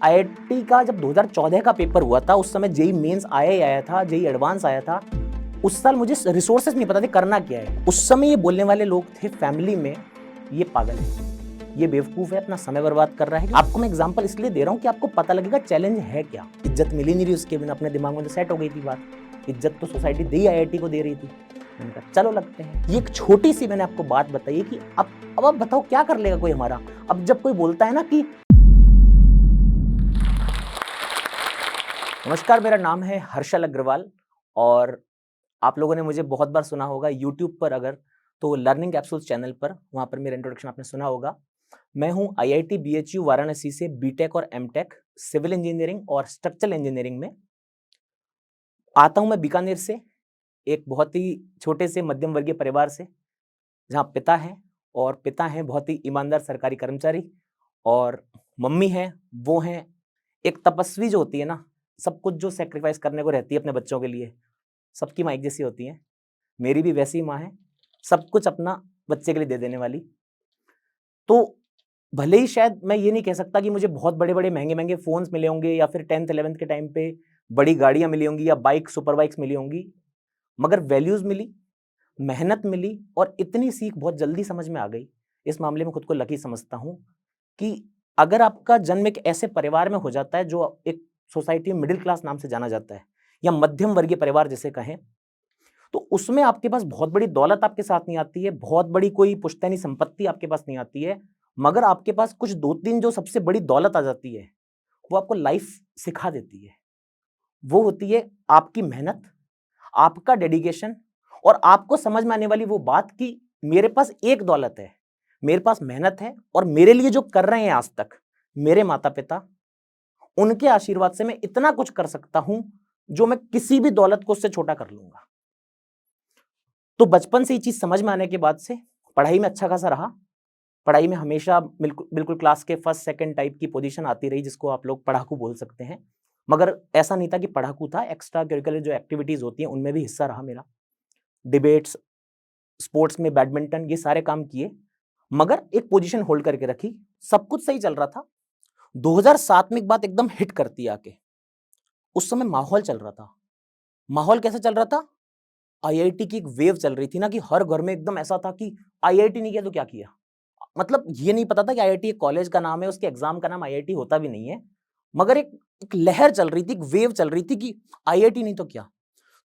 IIT का जब 2014 का पेपर हुआ था, उस समय जेईई मेंस आया ही आया था, जेईई एडवांस आया था। उस साल मुझे रिसोर्सेज नहीं पता थे करना क्या है। उस समय ये बोलने वाले लोग थे फैमिली में, ये पागल है, ये बेवकूफ है, अपना समय बर्बाद कर रहा है। आपको मैं एग्जांपल इसलिए दे रहा हूं कि आपको पता लगेगा चैलेंज है क्या। इज्जत मिली नहीं रही उसके बिना, अपने दिमाग में तो सेट हो गई थी बात। इज्जत तो सोसाइटी दी आईआईटी को दे रही थी। मैंने कहा चलो लगते हैं। ये एक छोटी सी मैंने आपको बात बताई कि अब आप बताओ क्या कर लेगा कोई हमारा। अब जब कोई बोलता है ना कि नमस्कार, मेरा नाम है हर्षल अग्रवाल और आप लोगों ने मुझे बहुत बार सुना होगा यूट्यूब पर, अगर तो लर्निंग कैप्सूल्स चैनल पर, वहाँ पर मेरा इंट्रोडक्शन आपने सुना होगा। मैं हूँ आईआईटी बीएचयू वाराणसी से बीटेक और एमटेक सिविल इंजीनियरिंग और स्ट्रक्चरल इंजीनियरिंग में। आता हूँ मैं बीकानेर से, एक बहुत ही छोटे से मध्यम वर्गीय परिवार से, जहाँ पिता हैं और पिता हैं बहुत ही ईमानदार सरकारी कर्मचारी और मम्मी हैं, वो हैं एक तपस्वी जो होती है ना, सब कुछ जो सैक्रिफाइस करने को रहती है अपने बच्चों के लिए। सबकी माँ एक जैसी होती है, मेरी भी वैसी माँ है, सब कुछ अपना बच्चे के लिए दे देने वाली। तो भले ही शायद मैं ये नहीं कह सकता कि मुझे बहुत बड़े-बड़े महँगे-महँगे फ़ोन्स मिले होंगे या फिर 10th 11th के टाइम पे बड़ी गाड़ियाँ मिली होंगी या बाइक, सुपर बाइक्स मिली होंगी, मगर वैल्यूज़ मिली, मेहनत मिली और इतनी सीख बहुत जल्दी समझ में आ गई। इस मामले में खुद को लकी समझता हूँ कि अगर आपका जन्म एक ऐसे परिवार में हो जाता है जो एक सोसाइटी में मिडिल क्लास नाम से जाना जाता है या मध्यम वर्गीय परिवार जिसे कहें, तो उसमें आपके पास बहुत बड़ी दौलत आपके साथ नहीं आती है, बहुत बड़ी कोई पुश्तैनी संपत्ति आपके पास नहीं आती है, मगर आपके पास कुछ 2-3 जो सबसे बड़ी दौलत आ जाती है, वो आपको लाइफ सिखा देती है। वो होती है आपकी मेहनत, आपका डेडिकेशन और आपको समझ में आने वाली वो बात कि मेरे पास एक दौलत है, मेरे पास मेहनत है और मेरे लिए जो कर रहे हैं आज तक मेरे माता-पिता, उनके आशीर्वाद से मैं इतना कुछ कर सकता हूं, जो मैं किसी भी दौलत को उससे छोटा कर लूंगा। तो बचपन से ये चीज समझ में आने के बाद से पढ़ाई में अच्छा खासा रहा। पढ़ाई में हमेशा बिल्कुल बिल्कुल क्लास के फर्स्ट सेकंड टाइप की पोजीशन आती रही, जिसको आप लोग पढ़ाकू बोल सकते हैं। मगर ऐसा नहीं था कि पढ़ाकू था, एक्स्ट्रा करिकुलर जो एक्टिविटीज होती हैं उनमें भी हिस्सा रहा मेरा। डिबेट्स, स्पोर्ट्स में बैडमिंटन, ये सारे काम किए, मगर एक पोजीशन होल्ड करके रखी। सब कुछ सही चल रहा था। 2007 में एक बात एकदम हिट करती है आके। उस समय माहौल चल रहा था। माहौल कैसे चल रहा था? आईआईटी की एक वेव चल रही थी ना, कि हर घर में एकदम ऐसा था कि आईआईटी नहीं किया तो क्या किया। मतलब ये नहीं पता था कि आईआईटी एक कॉलेज का नाम है, उसके एग्जाम का नाम आईआईटी होता भी नहीं है, मगर एक लहर चल रही थी, एक वेव चल रही थी कि आईआईटी नहीं तो क्या।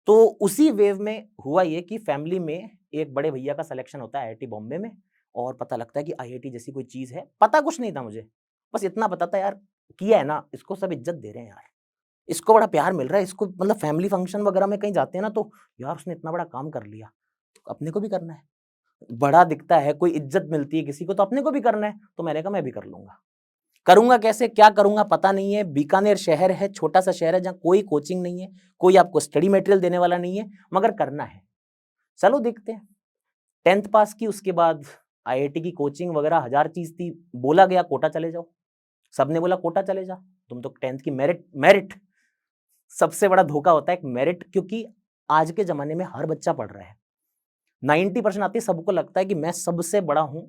तो उसी वेव में हुआ ये कि फैमिली में एक बड़े भैया का सिलेक्शन होता है आईआईटी बॉम्बे में, और पता लगता है कि आईआईटी जैसी कोई चीज है। पता कुछ नहीं था मुझे, बस इतना पता था यार, किया है ना, इसको सब इज्जत दे रहे हैं यार, इसको बड़ा प्यार मिल रहा है, इसको मतलब फैमिली फंक्शन वगैरह में कहीं जाते हैं ना, तो यार उसने इतना बड़ा काम कर लिया, तो अपने को भी करना है। बड़ा दिखता है, कोई इज्जत मिलती है किसी को, तो अपने को भी करना है। तो मैंने कहा मैं भी कर लूंगा। करूंगा कैसे, क्या करूंगा पता नहीं है। बीकानेर शहर है, छोटा सा शहर है जहाँ कोई कोचिंग नहीं है, कोई आपको स्टडी मटेरियल देने वाला नहीं है, मगर करना है। चलो देखते हैं। 10th पास की, उसके बाद आईआईटी की कोचिंग वगैरह हजार चीज थी। बोला गया कोटा चले जाओ, सबने बोला कोटा चले जा, तुम तो 10th की मेरिट मेरिट सबसे बड़ा धोखा होता है एक मेरिट, क्योंकि आज के जमाने में हर बच्चा पढ़ रहा है। 90% आती है, सबको लगता है कि मैं सबसे बड़ा हूं।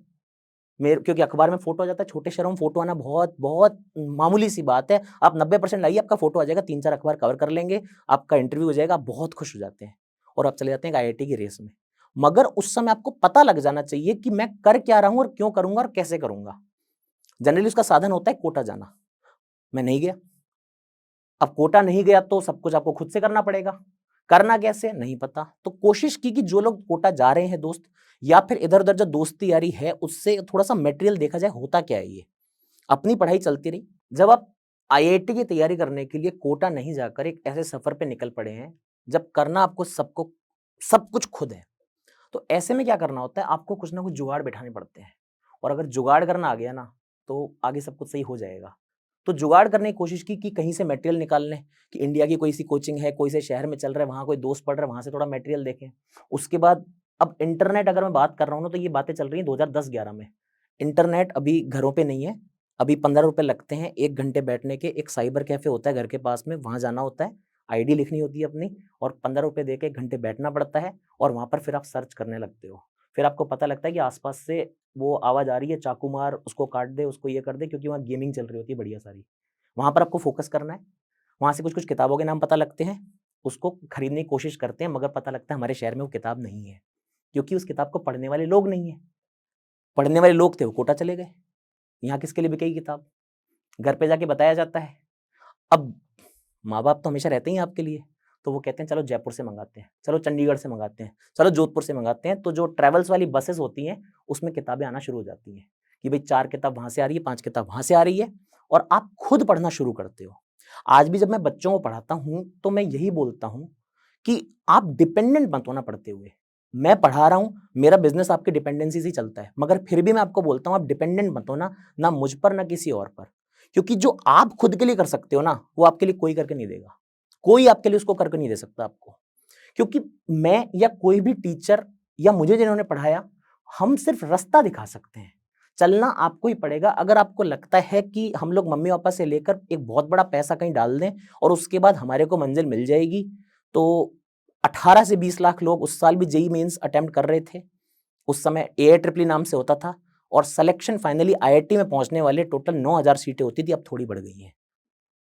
मेरे क्योंकि अखबार में फोटो आ जाता है, छोटे शहरों में फोटो आना बहुत बहुत मामूली सी बात है। आप 90% लाइए, आपका फोटो आ जाएगा, 3-4 अखबार कवर कर लेंगे, आपका इंटरव्यू हो जाएगा, आप बहुत खुश हो जाते हैं और आप चले जाते हैं आईआईटी की रेस में। मगर उस समय आपको पता लग जाना चाहिए कि मैं कर क्या रहा हूं और क्यों करूंगा और कैसे करूंगा। जनरली उसका साधन होता है कोटा जाना। मैं नहीं गया। अब कोटा नहीं गया तो सब कुछ आपको खुद से करना पड़ेगा। करना कैसे नहीं पता, तो कोशिश की कि जो लोग कोटा जा रहे हैं दोस्त, या फिर इधर उधर जो दोस्ती यारी है, उससे थोड़ा सा मटेरियल देखा जाए होता क्या है ये। अपनी पढ़ाई चलती रही। जब आप आईआईटी की तैयारी करने के लिए कोटा नहीं जाकर एक ऐसे सफर पे निकल पड़े हैं, जब करना आपको सबको सब कुछ खुद है, तो ऐसे में क्या करना होता है, आपको कुछ ना कुछ जुगाड़ बैठाने पड़ते हैं। और अगर जुगाड़ करना आ गया ना, तो आगे सब कुछ सही हो जाएगा। तो जुगाड़ करने की कोशिश की कि कहीं से मटेरियल निकाल लें, कि इंडिया की कोई सी कोचिंग है, कोई से शहर में चल रहा है, वहाँ कोई दोस्त पढ़ रहा है, वहाँ से थोड़ा मटेरियल देखें। उसके बाद अब इंटरनेट अगर मैं बात कर रहा हूँ ना, तो ये बातें चल रही हैं 2010-11 में। इंटरनेट अभी घरों पे नहीं है। अभी 15 रुपए लगते हैं 1 घंटे बैठने के। एक साइबर कैफे होता है घर के पास में, वहाँ जाना होता है, आईडी लिखनी होती है अपनी, और 15 रुपए दे के 1 घंटे बैठना पड़ता है, और वहाँ पर फिर आप सर्च करने लगते हो। फिर आपको पता लगता है कि आस-पास से वो आवाज़ आ रही है, चाकू मार, उसको काट दे, उसको ये कर दे, क्योंकि वहाँ गेमिंग चल रही होती है बढ़िया सारी। वहाँ पर आपको फोकस करना है। वहाँ से कुछ-कुछ किताबों के नाम पता लगते हैं, उसको खरीदने की कोशिश करते हैं, मगर पता लगता है हमारे शहर में वो किताब नहीं है, क्योंकि उस किताब को पढ़ने वाले लोग नहीं हैं। पढ़ने वाले लोग थे, वो कोटा चले गए। यहाँ किसके लिए बिकेगी किताब? घर पे जाके बताया जाता है। अब माँ-बाप तो हमेशा रहते ही हैं आपके लिए, तो वो कहते हैं चलो जयपुर से मँगाते हैं, चलो चंडीगढ़ से मँगाते हैं, चलो जोधपुर से मँगाते हैं। तो जो ट्रैवल्स वाली बसेस होती हैं, उसमें किताबें आना शुरू हो जाती हैं कि भई 4 किताब वहाँ से आ रही है, 5 किताब वहाँ से आ रही है और आप खुद पढ़ना शुरू करते हो। आज भी जब मैं बच्चों को पढ़ाता हूँ, तो मैं यही बोलता हूँ कि आप डिपेंडेंट मत होना पढ़ते हुए। मैं पढ़ा रहा हूँ, मेरा बिज़नेस आपकी डिपेंडेंसी से ही चलता है, मगर फिर भी मैं आपको बोलता हूँ आप डिपेंडेंट मत होना, ना मुझ पर ना किसी और पर। क्योंकि जो आप खुद के लिए कर सकते हो ना, वो आपके लिए कोई करके नहीं देगा। कोई आपके लिए उसको करके नहीं दे सकता आपको। क्योंकि मैं या कोई भी टीचर या मुझे जिन्होंने पढ़ाया, हम सिर्फ रास्ता दिखा सकते हैं। चलना आपको ही पड़ेगा। अगर आपको लगता है कि हम लोग मम्मी-पापा से लेकर एक बहुत बड़ा पैसा कहीं डाल दें और उसके बाद हमारे को मंज़िल मिल जाएगी, तो 18 से 20 लाख लोग उस साल भी जेईई मेंस अटेम्प्ट कर रहे थे। उस समय एआईट्रिपल नाम से होता था और सिलेक्शन फाइनली आईआईटी में पहुँचने वाले टोटल 9000 सीटें होती थी, अब थोड़ी बढ़ गई हैं।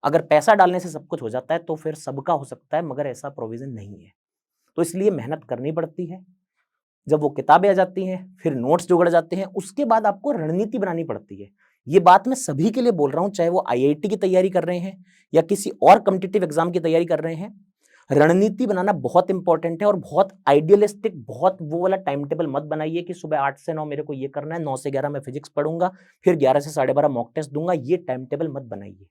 अगर पैसा डालने से सब कुछ हो जाता है, तो फिर सबका हो सकता है, मगर ऐसा प्रोविज़न नहीं है। तो इसलिए मेहनत करनी पड़ती है। जब वो किताबें आ जाती हैं, फिर नोट्स जुड़ जाते हैं, उसके बाद आपको रणनीति बनानी पड़ती है। ये बात मैं सभी के लिए बोल रहा हूँ, चाहे वो आईआईटी की तैयारी कर रहे हैं या किसी और कॉम्पिटिटिव एग्जाम की तैयारी कर रहे हैं। रणनीति बनाना बहुत इंपॉर्टेंट है और बहुत आइडियलिस्टिक, बहुत वो वाला टाइम टेबल मत बनाइए कि सुबह 8 से 9 मेरे को ये करना है, 9 से 11 मैं फिजिक्स पढ़ूंगा, फिर 11 से 12:30 मॉक टेस्ट दूंगा। ये टाइम टेबल मत बनाइए।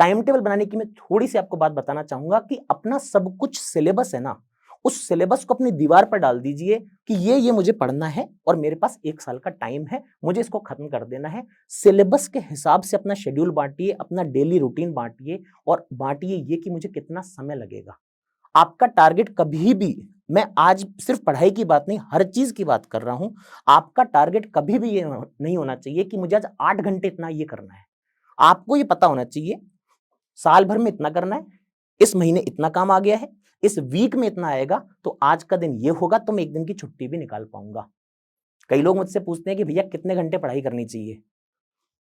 टाइम टेबल बनाने की मैं थोड़ी सी आपको बात बताना चाहूंगा कि अपना सब कुछ सिलेबस है ना, उस सिलेबस को अपनी दीवार पर डाल दीजिए कि ये मुझे पढ़ना है और मेरे पास 1 साल का टाइम है, मुझे इसको खत्म कर देना है। सिलेबस के हिसाब से अपना शेड्यूल बांटिए, अपना डेली रूटीन बांटिए और बांटिए ये कि मुझे कितना समय लगेगा। आपका टारगेट कभी भी, मैं आज सिर्फ पढ़ाई की बात नहीं, हर चीज की बात कर रहा हूं, आपका टारगेट कभी भी ये नहीं होना चाहिए कि मुझे आज 8 घंटे इतना ये करना है। आपको ये पता होना चाहिए साल भर में इतना करना है, इस महीने इतना काम आ गया है, इस वीक में इतना आएगा, तो आज का दिन ये होगा तो मैं 1 दिन की छुट्टी भी निकाल पाऊंगा। कई लोग मुझसे पूछते हैं कि भैया कितने घंटे पढ़ाई करनी चाहिए,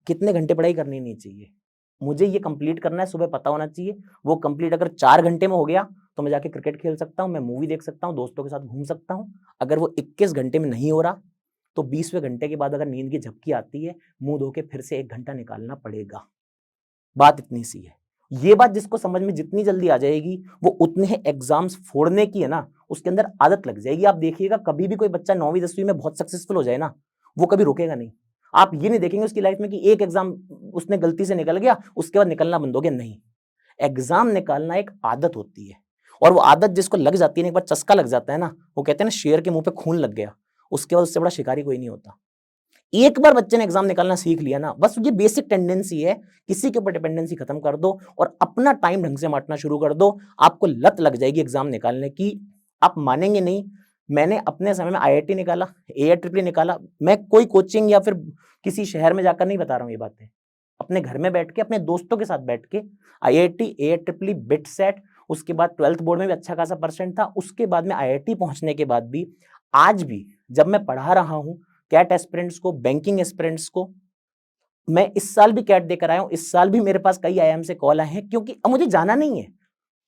कितने घंटे पढ़ाई करनी नहीं चाहिए। मुझे ये कंप्लीट करना है, सुबह पता होना चाहिए। वो कंप्लीट अगर 4 घंटे में हो गया तो मैं जाके क्रिकेट खेल सकता हूँ, मैं मूवी देख सकता हूँ, दोस्तों के साथ घूम सकता हूँ। अगर वो 21 घंटे में नहीं हो रहा तो 20वें घंटे के बाद अगर नींद की झपकी आती है, मुंह धो के फिर से 1 घंटा निकालना पड़ेगा। बात इतनी सी है। ये बात जिसको समझ में जितनी जल्दी आ जाएगी, वो उतने ही एग्जाम्स फोड़ने की है ना, उसके अंदर आदत लग जाएगी। आप देखिएगा कभी भी कोई बच्चा 9वीं 10वीं में बहुत सक्सेसफुल हो जाए ना, वो कभी रुकेगा नहीं। आप ये नहीं देखेंगे उसकी लाइफ में कि एक एग्जाम उसने गलती से निकल गया, उसके बाद निकलना बंद हो गया। नहीं, एग्जाम निकालना एक आदत होती है और वो आदत जिसको लग जाती है ना, एक बार चस्का लग जाता है ना, वो कहते हैं ना शेर के मुंह पे खून लग गया, उसके बाद उससे बड़ा शिकारी कोई नहीं होता। एक बार बच्चे ने एग्जाम निकालना सीख लिया ना, बस ये बेसिक टेंडेंसी है, किसी के ऊपर डिपेंडेंसी खत्म कर दो और अपना टाइम ढंग से बांटना शुरू कर दो। आपको लत लग जाएगी एग्जाम निकालने की, आप मानेंगे नहीं। मैंने अपने समय में आईआईटी निकाला, एआईट्रिपल निकाला। मैं कोई कोचिंग या फिर किसी शहर में जाकर नहीं बता रहा हूँ ये बातें, अपने घर में बैठ के अपने दोस्तों के साथ बैठ के आईआईटी, एआईट्रिपल, बिट सेट, उसके बाद 12th बोर्ड में भी अच्छा खासा परसेंट था। उसके बाद में आईआईटी पहुंचने के बाद भी, आज भी जब मैं पढ़ा रहा हूँ कैट एस्पिरेंट्स को, बैंकिंग एस्पिरेंट्स को, मैं इस साल भी कैट देकर आया हूं। इस साल भी मेरे पास कई आईआईएम से कॉल आए हैं, क्योंकि अब मुझे जाना नहीं है।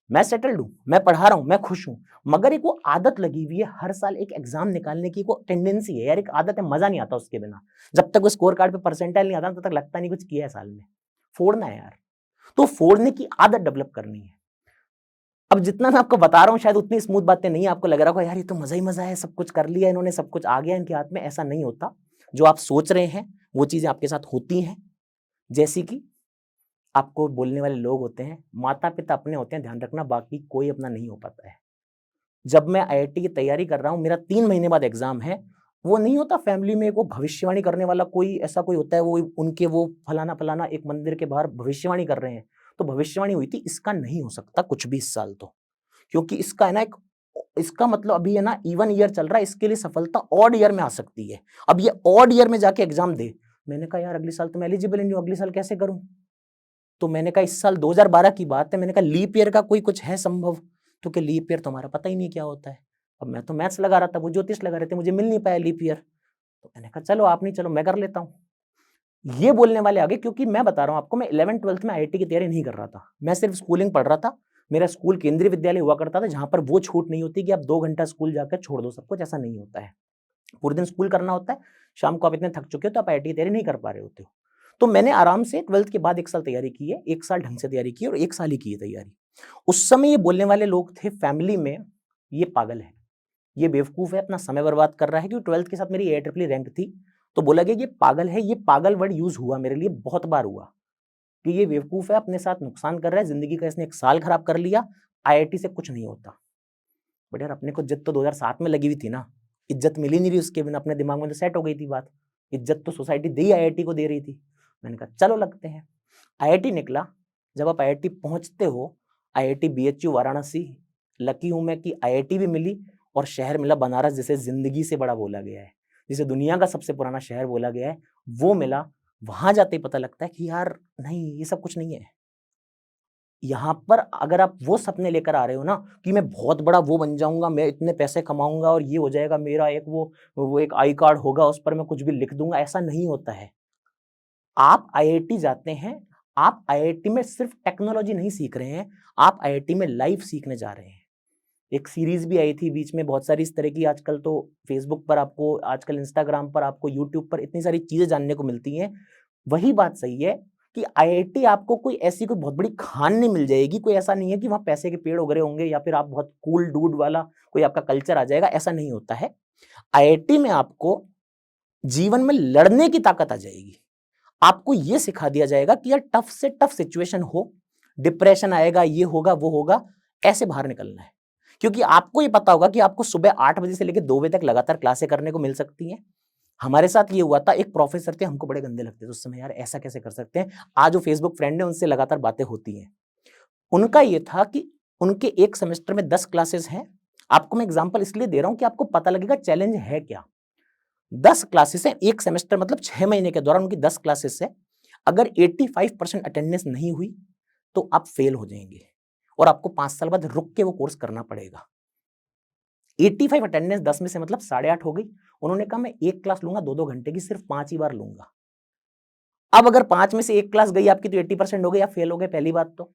मैं सेटल्ड हूं, मैं पढ़ा रहा हूं, मैं खुश हूं, मगर एक वो आदत लगी हुई है हर साल एक एग्जाम निकालने की। वो टेंडेंसी है यार, एक आदत है, मजा नहीं आता उसके बिना। जब तक वो स्कोर कार्ड पे परसेंटाइल नहीं आता तब तक लगता नहीं कुछ किया है साल में। फोड़ना है यार, तो फोड़ने की आदत डेवलप करनी है। अब जितना मैं आपको बता रहा हूं शायद उतनी स्मूथ बातें नहीं, आपको लग रहा होगा यार ये तो मजा ही मजा है, सब कुछ कर लिया इन्होंने, सब कुछ आ गया इनके हाथ में। ऐसा नहीं होता। जो आप सोच रहे हैं वो चीजें आपके साथ होती हैं। जैसे कि आपको बोलने वाले लोग होते हैं, माता पिता अपने होते हैं, ध्यान रखना, बाकी कोई अपना नहीं हो पाता है। जब मैं आईआईटी की तैयारी कर रहा हूँ, मेरा 3 महीने बाद एग्जाम है, वो नहीं होता फैमिली में वो भविष्यवाणी करने वाला कोई ऐसा कोई होता है, वो उनके वो फलाना फलाना एक मंदिर के बाहर भविष्यवाणी कर रहे हैं। तो भविष्यवाणी हुई थी, इसका नहीं हो सकता कुछ भी इस साल तो, क्योंकि इसका है ना एक, इसका मतलब अभी है ना इवन ईयर चल रहा है, इसके लिए सफलता ऑड ईयर में आ सकती है। अब ये ऑड ईयर में जाके एग्जाम दे, मैंने कहा यार अगले साल तो मैं एलिजिबल ही नहीं हूं, अगले साल कैसे करूं। तो मैंने कहा इस साल 2012 की बात है, मैंने कहा लीप ईयर का कोई कुछ है संभव, तो कि लीप ईयर तो हमारा पता ही नहीं क्या होता है। अब मैं तो मैथ्स लगा रहा था, वो ज्योतिष लगा रहे थे, मुझे मिल नहीं पाया लीप ईयर। तो मैंने कहा चलो आप नहीं, चलो मैं कर लेता हूँ। ये बोलने वाले आगे, क्योंकि मैं बता रहा हूं आपको, मैं 11th-12th में IIT की तैयारी नहीं कर रहा था, मैं सिर्फ स्कूलिंग पढ़ रहा था। मेरा स्कूल केंद्रीय विद्यालय हुआ करता था, जहां पर वो छूट नहीं होती कि आप 2 घंटा स्कूल जाकर छोड़ दो सब कुछ, ऐसा नहीं होता है। पूरे दिन स्कूल करना होता है, शाम को आप इतने थक चुके हो तो आप IIT की तैयारी नहीं कर पा रहे होते हो। तो मैंने आराम से 12th के बाद 1 साल तैयारी की है, 1 साल ढंग से तैयारी की है और 1 साल ही की है तैयारी। उस समय ये बोलने वाले लोग थे फैमिली में, ये पागल है, ये बेवकूफ है, अपना समय बर्बाद कर रहा है, क्योंकि 12th के साथ मेरी AIEEE रैंक थी। तो बोला गया ये पागल है, ये पागल वर्ड यूज हुआ मेरे लिए, बहुत बार हुआ कि ये बेवकूफ है, अपने साथ नुकसान कर रहा है, जिंदगी का इसने 1 साल खराब कर लिया, IIT से कुछ नहीं होता। बट यार अपने को इज्जत तो 2007 में लगी हुई थी ना, इज्जत मिली नहीं रही उसके बिना, अपने दिमाग में तो सेट हो गई थी बात, इज्जत तो सोसाइटी दे ही IIT को दे रही थी। मैंने कहा चलो लगते हैं, IIT निकला। जब आप IIT पहुंचते हो, IIT BHU वाराणसी, लकी हूं मैं कि IIT भी मिली और शहर मिला बनारस, जिसे जिंदगी से बड़ा बोला गया है, जिसे दुनिया का सबसे पुराना शहर बोला गया है, वो मिला। वहां जाते ही पता लगता है कि यार नहीं, ये सब कुछ नहीं है। यहाँ पर अगर आप वो सपने लेकर आ रहे हो ना कि मैं बहुत बड़ा वो बन जाऊंगा, मैं इतने पैसे कमाऊंगा और ये हो जाएगा मेरा एक वो एक आई कार्ड होगा, उस पर मैं कुछ भी लिख दूंगा, ऐसा नहीं होता है। आप IIT जाते हैं, आप IIT में सिर्फ टेक्नोलॉजी नहीं सीख रहे हैं, आप IIT में लाइफ सीखने जा रहे हैं। एक सीरीज भी आई थी बीच में बहुत सारी इस तरह की, आजकल तो फेसबुक पर आपको, आजकल इंस्टाग्राम पर आपको, यूट्यूब पर इतनी सारी चीजें जानने को मिलती हैं। वही बात सही है कि IIT आपको कोई ऐसी कोई बहुत बड़ी खान नहीं मिल जाएगी, कोई ऐसा नहीं है कि वहां पैसे के पेड़ उग रहे होंगे या फिर आप बहुत कूल डूड वाला कोई आपका कल्चर आ जाएगा, ऐसा नहीं होता है। IIT में आपको जीवन में लड़ने की ताकत आ जाएगी। आपको यह सिखा दिया जाएगा कि यार टफ से टफ सिचुएशन हो, डिप्रेशन आएगा, ये होगा वो होगा, ऐसे बाहर निकलना है। क्योंकि आपको ये पता होगा कि आपको सुबह 8 बजे से लेकर 2 बजे तक लगातार क्लासें करने को मिल सकती हैं। हमारे साथ ये हुआ था, एक प्रोफेसर थे, हमको बड़े गंदे लगते थे उस समय, यार ऐसा कैसे कर सकते हैं। आज वो फेसबुक फ्रेंड है, उनसे लगातार बातें होती हैं। उनका ये था कि उनके एक सेमेस्टर में 10 क्लासेस हैं। आपको मैं एग्जांपल इसलिए दे रहा हूं कि आपको पता लगेगा चैलेंज है क्या। 10 क्लासेस है एक सेमेस्टर, मतलब 6 महीने के दौरान उनकी 10 क्लासेस है। अगर 85% अटेंडेंस नहीं हुई तो आप फेल हो जाएंगे और आपको 5 साल बाद रुक के वो कोर्स करना पड़ेगा। 85 अटेंडेंस 10 में से मतलब 8.5 हो गई। उन्होंने कहा मैं एक क्लास लूंगा 2-2 घंटे की, सिर्फ 5 ही बार लूंगा। अब अगर 5 में से एक क्लास गई आपकी तो 80% हो गई, आप फेल हो गए, पहली बात तो।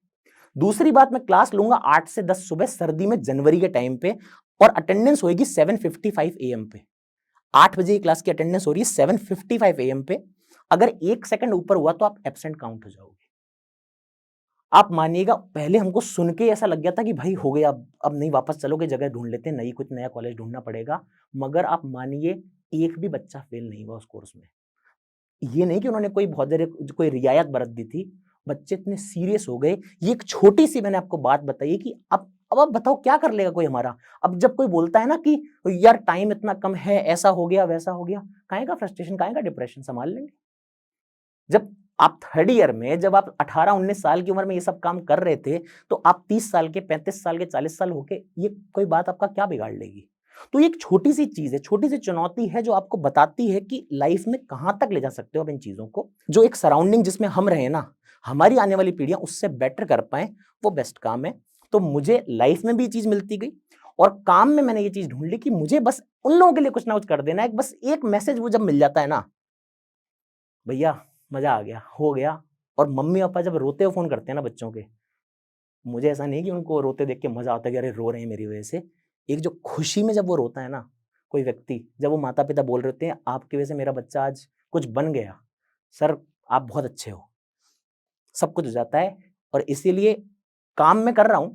दूसरी बात, मैं क्लास लूंगा 8 से 10 सुबह, सर्दी में, जनवरी के टाइम पे, और अटेंडेंस होगी 7:55 AM पे। 8 बजे की क्लास की अटेंडेंस हो रही है 7:55 AM पे। अगर 1 सेकंड ऊपर हुआ तो आप एब्सेंट काउंट हो जाओगे। आप मानिएगा, पहले हमको सुन के ऐसा लग गया था कि भाई हो गया, अब नहीं, वापस चलोगे, जगह ढूंढ लेते हैं, नई कुछ नया कॉलेज ढूंढना पड़ेगा। मगर आप मानिए, एक भी बच्चा फेल नहीं हुआ उस कोर्स में। ये नहीं कि उन्होंने कोई बहुत देर कोई रियायत बरत दी थी, बच्चे इतने सीरियस हो गए। ये एक छोटी सी मैंने आपको बात बताई कि अब आप बताओ क्या कर लेगा कोई हमारा। अब जब कोई बोलता है ना कि यार टाइम इतना कम है, ऐसा हो गया वैसा हो गया, काहे का फ्रस्ट्रेशन, काहे का डिप्रेशन, संभाल लेंगे। जब आप 3rd ईयर में, जब आप 18-19 साल की उम्र में ये सब काम कर रहे थे, तो आप 30 साल के, 35 साल के, 40 साल होके ये कोई बात आपका क्या बिगाड़ लेगी। तो ये एक छोटी सी चीज है, छोटी सी चुनौती है, जो आपको बताती है कि लाइफ में कहां तक ले जा सकते हो आप इन चीजों को। जो एक सराउंडिंग जिसमें हम रहे ना, हमारी आने वाली पीढ़ियां उससे बेटर कर पाए, वो बेस्ट काम है। तो मुझे लाइफ में भी ये चीज मिलती गई और काम में मैंने ये चीज ढूंढ ली कि मुझे बस उन लोगों के लिए कुछ ना कुछ कर देना है। बस एक मैसेज वो जब मिल जाता है ना, भैया मजा आ गया, हो गया। और मम्मी पापा जब रोते हुए फोन करते हैं ना बच्चों के, मुझे ऐसा नहीं कि उनको रोते देख के मजा आता है कि अरे रो रहे हैं मेरी वजह से। एक जो खुशी में जब वो रोता है ना कोई व्यक्ति, जब वो माता पिता बोल रहे होते हैं आपकी वजह से मेरा बच्चा आज कुछ बन गया, सर आप बहुत अच्छे हो, सब कुछ हो जाता है। और इसीलिए काम मैं कर रहा हूं,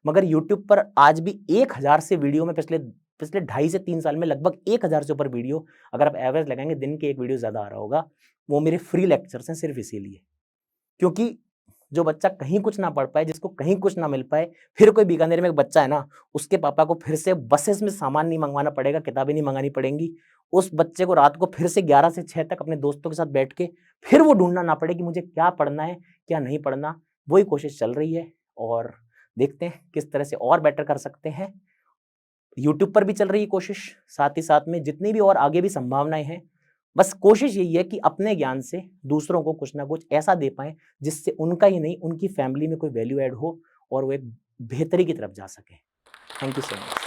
मगर यूट्यूब पर आज भी 1000 से वीडियो में, पिछले पिछले 2.5 से 3 साल में लगभग 1000 से ऊपर वीडियो, अगर आप एवरेज लगाएंगे दिन के एक वीडियो ज्यादा आ रहा होगा। वो मेरे फ्री लेक्चर्स हैं सिर्फ इसीलिए, क्योंकि जो बच्चा कहीं कुछ ना पढ़ पाए, जिसको कहीं कुछ ना मिल पाए, फिर कोई बीकानेर में एक बच्चा है ना, उसके पापा को फिर से बसेस में सामान नहीं मंगवाना पड़ेगा, किताबें नहीं मंगानी पड़ेंगी। उस बच्चे को रात को फिर से 11 से 6 तक अपने दोस्तों के साथ बैठ के फिर वो ढूंढना ना पड़े कि मुझे क्या पढ़ना है क्या नहीं पढ़ना। वही कोशिश चल रही है और देखते हैं किस तरह से और बेटर कर सकते हैं। यूट्यूब पर भी चल रही है कोशिश, साथ ही साथ में जितनी भी और आगे भी संभावनाएं हैं। बस कोशिश यही है कि अपने ज्ञान से दूसरों को कुछ ना कुछ ऐसा दे पाएं जिससे उनका ही नहीं, उनकी फैमिली में कोई वैल्यू ऐड हो और वो एक बेहतरी की तरफ जा सके। Thank you so much.